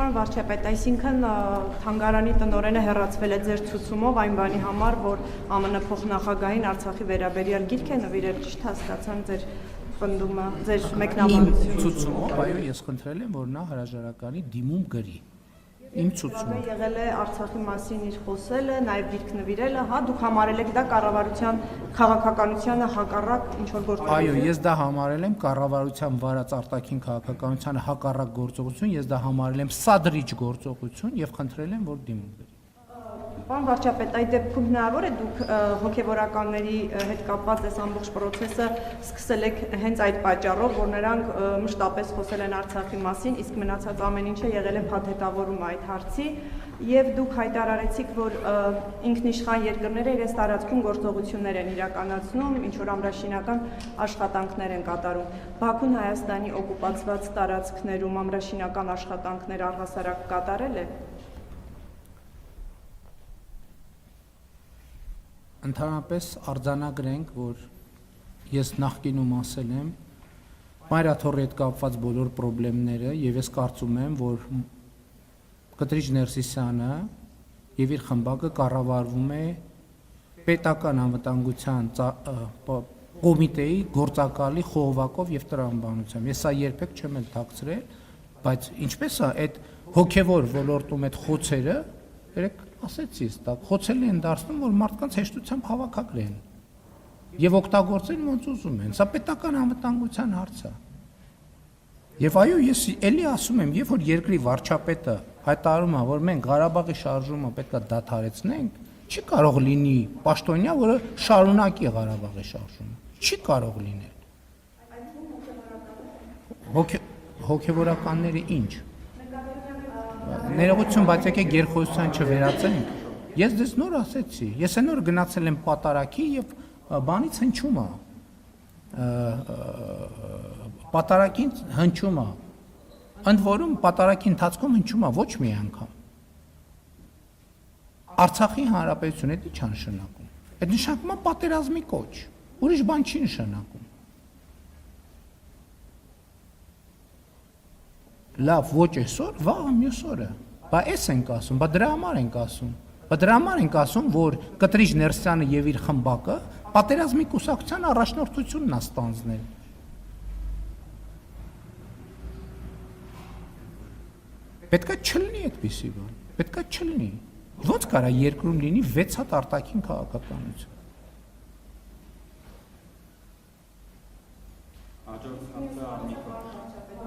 Պարոն վարչապետ, այսինքն թանգարանի տնօրենը հեռացվել է ձեր ցուցումով այն բանի համար, որ ԱՄՆ փոխնախագահային Արցախի վերաբերյալ գիրք է նվիրել, ճիշտ հասկացան ձեր պնդումը, ձեր մեկնաբանությունը։ Ցուցումով, այո, ես խնդրել եմ, որ նա հրաժարականի դիմում գրի։ Իմ ցուցումը եղել է Արցախի մասին իր խոսելը, նաև գիրք նվիրելը, հա, դուք համարել եք դա կառավարության քաղաքականությանը հակառակ ինչ որ գործողություն։ Այո, ես դա համարել եմ կառավարության վարած արտաքին քաղաքականությանը հակառակ գործողություն, ես դա համարել եմ սադրիչ գործողություն եւ խնդրել եմ, որ դիմում գրի։ Պարոն վարչապետ, այդ դեպքում հնարավոր է դուք հոգևորականների հետ կապված այս ամբողջ process-ը սկսել եք հենց այդ պատճառով, որ նրանք մշտապես խոսել են Արցախի մասին, իսկ մնացած ամեն ինչը եղել է փաթեթավորում այդ հարցի, եւ դուք հայտարարեցիք, որ ինքնիշխան երկրները իրենց տարածքում գործողություններ են իրականացնում, ինչ որ ամրաշինական աշխատանքներ են կատարում։ Բաքուն Հայաստանի օկուպացված տարածքներում ամրաշինական աշխատանքներ առհասարակ կատարել է։ Ընդհանրապես արձանագրենք, որ ես նախկինում ասել եմ Մայրաթորի հետ կապված բոլոր խնդիրները եւ ես կարծում եմ, որ Կտրիչ Ներսիսյանը եւ իր խմբակը կառավարվում է պետական անվտանգության կոմիտեի գործակալի խողովակով եւ տրամաբանությամբ։ Ես սա երբեք չեմ էլ թաքցրել, բայց ինչպես է այդ հոգեվոր ոլորտում այդ խոցերը, երեք ասեցի, դա խոցելի են դարձնում, որ մարդկանց հեշտությամբ հավաքագրեն եւ օգտագործեն ոնց ուզում են։ Սա պետական անվտանգության հարց է։ Եվ այո, ես էլի ասում եմ, երբ որ երկրի վարչապետը հայտարարում է, որ մենք Ղարաբաղի շարժումը պետք է դադարեցնենք, չի կարող լինի պաշտոնյա, որը շարունակի Ղարաբաղի շարժումը։ Չի կարող լինել։ Հոգևորականները ինչ։ Ներողություն, բայց եկեք գերխոսության չվերածենք։ Ես դες նոր ասեցի, ես նոր գնացել եմ պատարակի եւ բանից հնչում է։ Պատարակին հնչում է։ Ընդ որում պատարակի ընթացքում հնչում է ոչ մի անգամ։ Արցախի հանրապետությունը դա չի նշանակում։ Այդ նշանակում է պատերազմի կոչ։ Ուրիշ բան չի նշանակում։ Լավ, ոչ այսօր, վաղը մյուս օրը։ Բա էս ենք ասում, բա դրա համար ենք ասում։ Բա դրա համար ենք ասում, որ Կտրիչ Ներսյանը եւ իր խմբակը պատերազմի կուսակցության առաջնորդությունն է ստանձնել։ Պետքա չլինի այդպիսի բան։ Պետքա չլինի։ Ոնց կարա երկրում լինի 6 հատ արտաքին քաղաքականություն։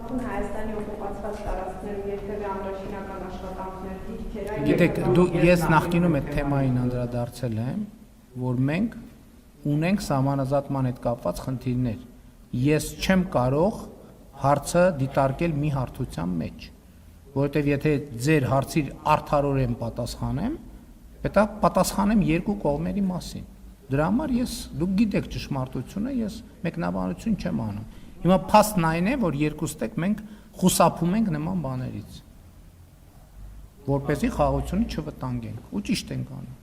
Հայաստանի օկուպացված տարածքներում երբևէ ամրաշինական աշխատանքներ դիրքեր։ Գիտեք, ես նախկինում այդ թեմային անդրադարձել եմ, որ մենք ունենք սահմանազատման հետ կապված խնդիրներ։ Ես չեմ կարող հարցը դիտարկել մի հարթության մեջ, որովհետև եթե ձեր հարցի արդարորեն պատասխանեմ, պետք է պատասխանեմ երկու կողմերի մասին։ Դրա համար դուք գիտեք ճշմարտությունը, ես մեկնաբանություն չեմ անում։ Հիմա փաստն այն է, որ երկուստեք մենք խուսափում ենք նման բաներից, որպեսզի խաղաղությունը չվտանգենք, ու ճիշտ ենք անում։